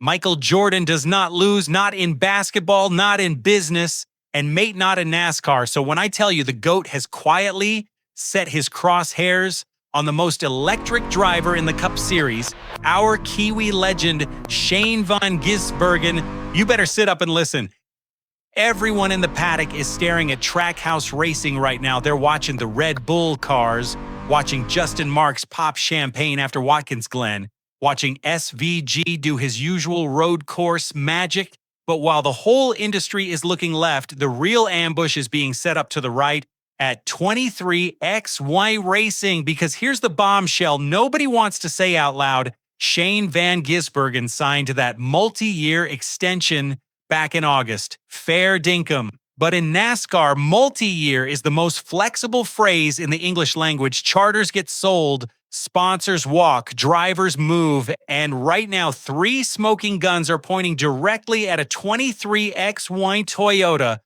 Michael Jordan does not lose, not in basketball, not in business, and mate, not in NASCAR. So when I tell you the GOAT has quietly set his crosshairs on the most electric driver in the Cup Series, our Kiwi legend, Shane van Gisbergen, you better sit up and listen. Everyone in the paddock is staring at Trackhouse Racing right now. They're watching the Red Bull cars, watching Justin Marks pop champagne after Watkins Glen, watching SVG do his usual road course magic. But while the whole industry is looking left, the real ambush is being set up to the right at 23XY Racing, because here's the bombshell nobody wants to say out loud. Shane van Gisbergen signed that multi-year extension back in August. Fair dinkum. But in NASCAR, multi-year is the most flexible phrase in the English language. Charters get sold, sponsors walk, drivers move, and right now 3 smoking guns are pointing directly at a 23XY Toyota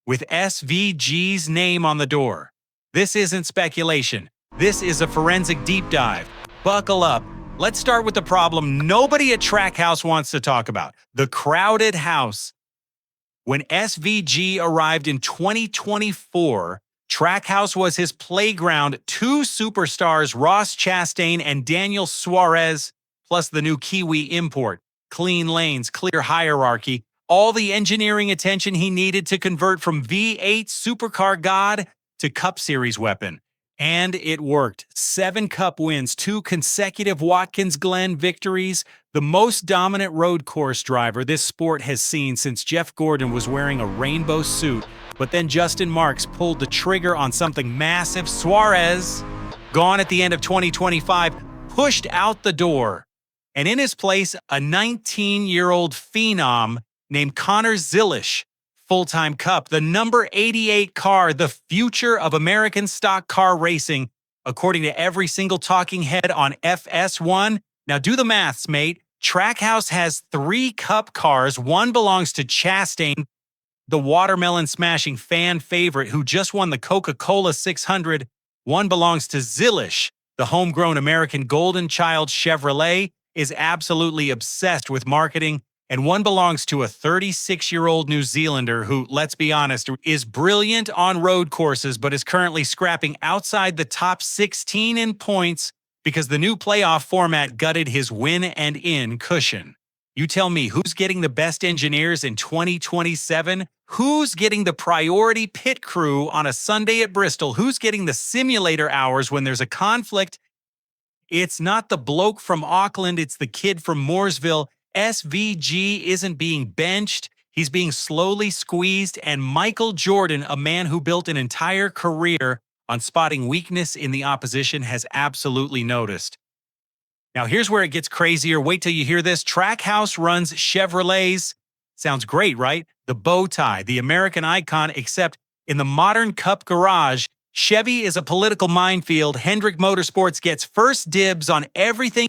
with SVG's name on the door. This isn't speculation. This is a forensic deep dive. Buckle up. Let's start with the problem nobody at Trackhouse wants to talk about: the crowded house. When SVG arrived in 2024, Trackhouse was his playground. 2 superstars, Ross Chastain and Daniel Suarez, plus the new Kiwi import. Clean lanes, clear hierarchy, all the engineering attention he needed to convert from V8 supercar god to Cup Series weapon. And it worked. 7 Cup wins, 2 consecutive Watkins Glen victories, the most dominant road course driver this sport has seen since Jeff Gordon was wearing a rainbow suit. But then Justin Marks pulled the trigger on something massive. Suarez, gone at the end of 2025, pushed out the door. And in his place, a 19-year-old phenom named Connor Zilisch, full-time Cup, the number 88 car, the future of American stock car racing, according to every single talking head on FS1. Now do the maths, mate. Trackhouse has 3 Cup cars. 1 belongs to Chastain, the watermelon-smashing fan favorite who just won the Coca-Cola 600. 1 belongs to Zilisch, the homegrown American golden child. Chevrolet is absolutely obsessed with marketing. And 1 belongs to a 36-year-old New Zealander who, let's be honest, is brilliant on road courses but is currently scrapping outside the top 16 in points because the new playoff format gutted his win-and-in cushion. You tell me, who's getting the best engineers in 2027? Who's getting the priority pit crew on a Sunday at Bristol? Who's getting the simulator hours when there's a conflict? It's not the bloke from Auckland, it's the kid from Mooresville. SVG isn't being benched, he's being slowly squeezed, and Michael Jordan, a man who built an entire career on spotting weakness in the opposition, has absolutely noticed. Now here's where it gets crazier. Wait till you hear this. Trackhouse runs Chevrolets. Sounds great, right? The bow tie, the American icon, except in the modern Cup garage, Chevy is a political minefield. Hendrick Motorsports gets first dibs on everything: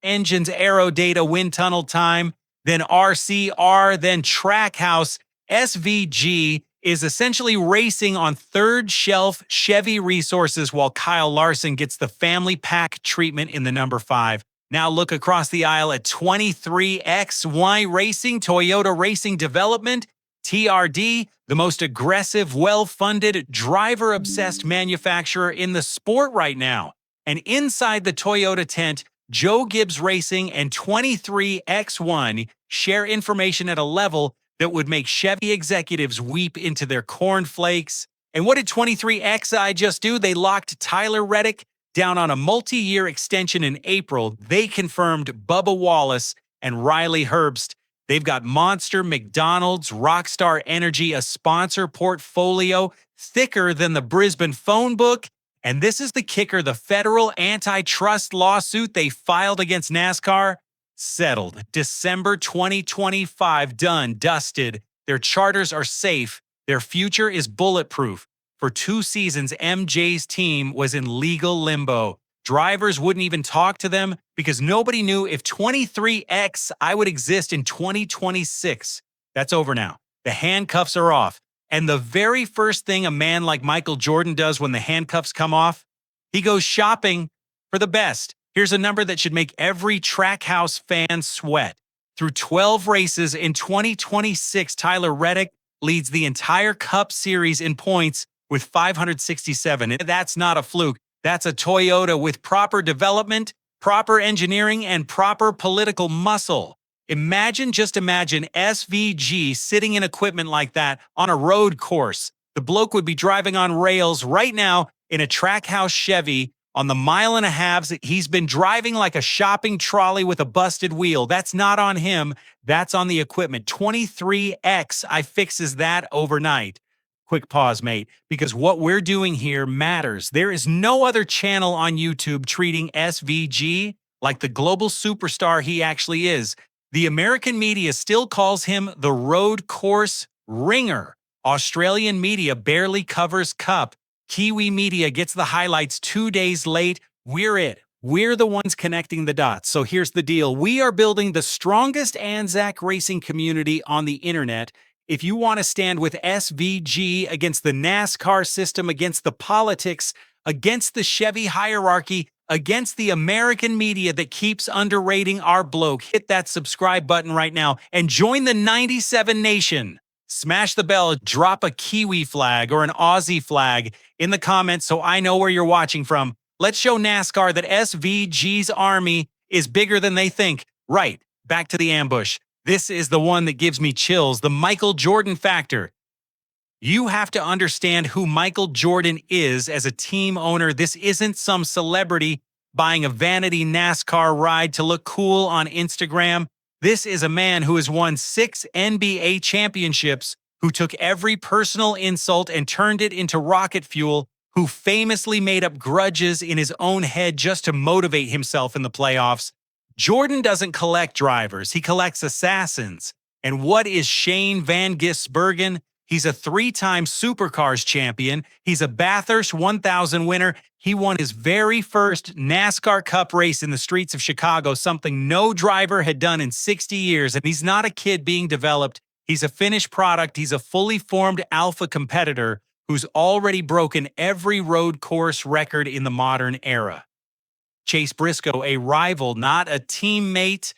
engines, aero data, wind tunnel time, then RCR, then Trackhouse. SVG is essentially racing on third-shelf Chevy resources while Kyle Larson gets the family pack treatment in the number 5. Now look across the aisle at 23XY Racing, Toyota Racing Development, TRD, the most aggressive, well-funded, driver-obsessed manufacturer in the sport right now. And inside the Toyota tent, Joe Gibbs Racing and 23X1 share information at a level that would make Chevy executives weep into their cornflakes. And what did 23XI just do? They locked Tyler Reddick down on a multi-year extension in April. They confirmed Bubba Wallace and Riley Herbst. They've got Monster, McDonald's, Rockstar Energy, a sponsor portfolio thicker than the Brisbane phone book. And this is the kicker: the federal antitrust lawsuit they filed against NASCAR, settled. December 2025, done, dusted. Their charters are safe. Their future is bulletproof. For 2 seasons, MJ's team was in legal limbo. Drivers wouldn't even talk to them because nobody knew if 23XI would exist in 2026. That's over now. The handcuffs are off. And the very first thing a man like Michael Jordan does when the handcuffs come off, he goes shopping for the best. Here's a number that should make every Trackhouse fan sweat. Through 12 races in 2026, Tyler Reddick leads the entire Cup Series in points with 567. And that's not a fluke. That's a Toyota with proper development, proper engineering, and proper political muscle. Just imagine SVG sitting in equipment like that on a road course. The bloke would be driving on rails right now in a Trackhouse Chevy on the mile and a halves. He's been driving like a shopping trolley with a busted wheel. That's not on him. That's on the equipment. 23X, I fixes that overnight. Quick pause, mate, because what we're doing here matters. There is no other channel on YouTube treating SVG like the global superstar he actually is. The American media still calls him the road course ringer. Australian media barely covers Cup. Kiwi media gets the highlights 2 days late. We're it. We're the ones connecting the dots. So here's the deal. We are building the strongest Anzac racing community on the internet. If you want to stand with SVG against the NASCAR system, against the politics, against the Chevy hierarchy, against the American media that keeps underrating our bloke, hit that subscribe button right now and join the 97 Nation. Smash the bell, drop a Kiwi flag or an Aussie flag in the comments so I know where you're watching from. Let's show NASCAR that SVG's army is bigger than they think. Right, back to the ambush. This is the one that gives me chills, the Michael Jordan factor. You have to understand who Michael Jordan is as a team owner. This isn't some celebrity buying a vanity NASCAR ride to look cool on Instagram. This is a man who has won 6 NBA championships, who took every personal insult and turned it into rocket fuel, who famously made up grudges in his own head just to motivate himself in the playoffs. Jordan doesn't collect drivers, he collects assassins. And what is Shane van Gisbergen? He's a 3-time Supercars champion. He's a Bathurst 1000 winner. He won his very first NASCAR Cup race in the streets of Chicago, something no driver had done in 60 years. And he's not a kid being developed. He's a finished product. He's a fully formed alpha competitor who's already broken every road course record in the modern era. Chase Briscoe, a rival, not a teammate,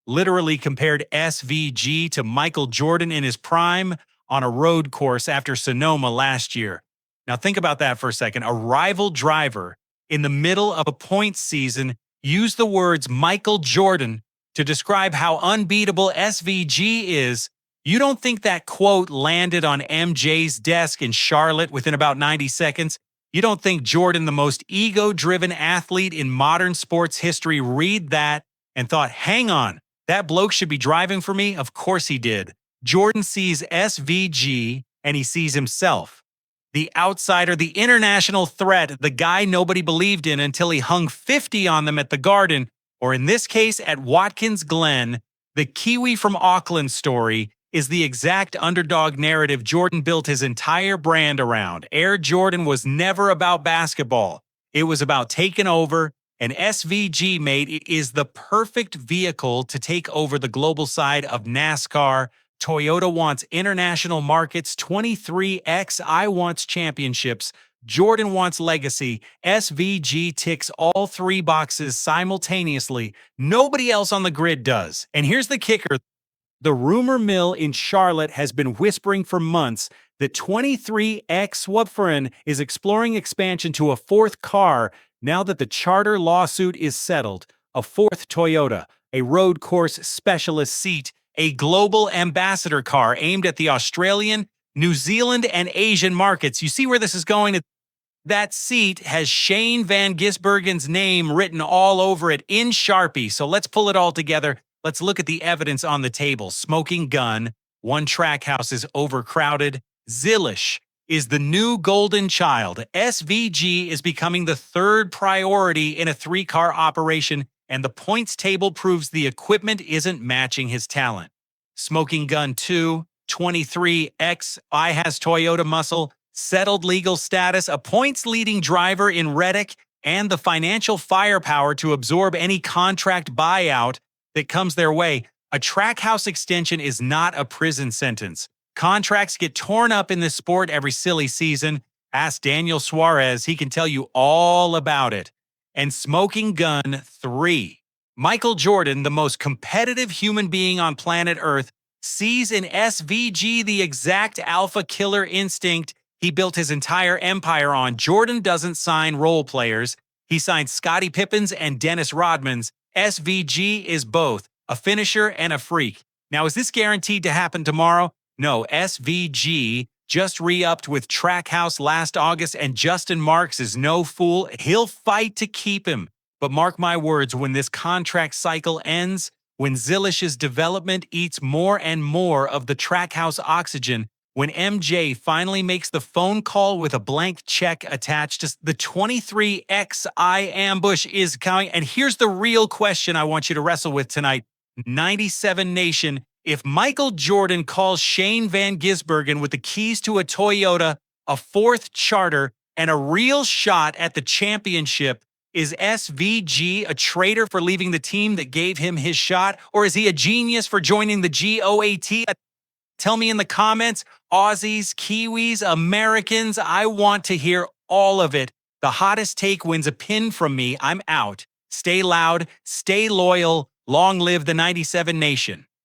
literally compared SVG to Michael Jordan in his prime on a road course after Sonoma last year. Now think about that for a second. A rival driver in the middle of a points season used the words Michael Jordan to describe how unbeatable SVG is. You don't think that quote landed on MJ's desk in Charlotte within about 90 seconds? You don't think Jordan, the most ego-driven athlete in modern sports history, read that and thought, hang on, that bloke should be driving for me? Of course he did. Jordan sees SVG and he sees himself. The outsider, the international threat, the guy nobody believed in until he hung 50 on them at the Garden, or in this case at Watkins Glen. The Kiwi from Auckland story is the exact underdog narrative Jordan built his entire brand around. Air Jordan was never about basketball. It was about taking over, and SVG, mate, it is the perfect vehicle to take over the global side of NASCAR. Toyota wants international markets, 23X I wants championships, Jordan wants legacy. SVG ticks all 3 boxes simultaneously. Nobody else on the grid does. And here's the kicker. The rumor mill in Charlotte has been whispering for months that 23X Swapfern is exploring expansion to a 4th car now that the charter lawsuit is settled. A 4th Toyota, a road course specialist seat, a global ambassador car aimed at the Australian, New Zealand, and Asian markets. You see where this is going? That seat has Shane van Gisbergen's name written all over it in Sharpie. So let's pull it all together. Let's look at the evidence on the table. Smoking gun. One Trackhouse is overcrowded. Zilisch is the new golden child. SVG is becoming the 3rd priority in a 3-car operation, and the points table proves the equipment isn't matching his talent. Smoking gun 2, 23X, I has Toyota muscle, settled legal status, a points-leading driver in Reddick, and the financial firepower to absorb any contract buyout that comes their way. A Trackhouse extension is not a prison sentence. Contracts get torn up in this sport every silly season. Ask Daniel Suarez, he can tell you all about it. And Smoking Gun 3. Michael Jordan, the most competitive human being on planet Earth, sees in SVG the exact alpha killer instinct he built his entire empire on. Jordan doesn't sign role players. He signs Scottie Pippens and Dennis Rodmans. SVG is both a finisher and a freak. Now, is this guaranteed to happen tomorrow? No, SVG just re-upped with Trackhouse last August, and Justin Marks is no fool. He'll fight to keep him. But mark my words, when this contract cycle ends, when Zilisch's development eats more and more of the Trackhouse oxygen, when MJ finally makes the phone call with a blank check attached to the 23XI ambush is coming. And here's the real question I want you to wrestle with tonight. 97 Nation, if Michael Jordan calls Shane van Gisbergen with the keys to a Toyota, a fourth charter, and a real shot at the championship, is SVG a traitor for leaving the team that gave him his shot, or is he a genius for joining the GOAT? Tell me in the comments, Aussies, Kiwis, Americans, I want to hear all of it. The hottest take wins a pin from me. I'm out. Stay loud, stay loyal, long live the 97 Nation.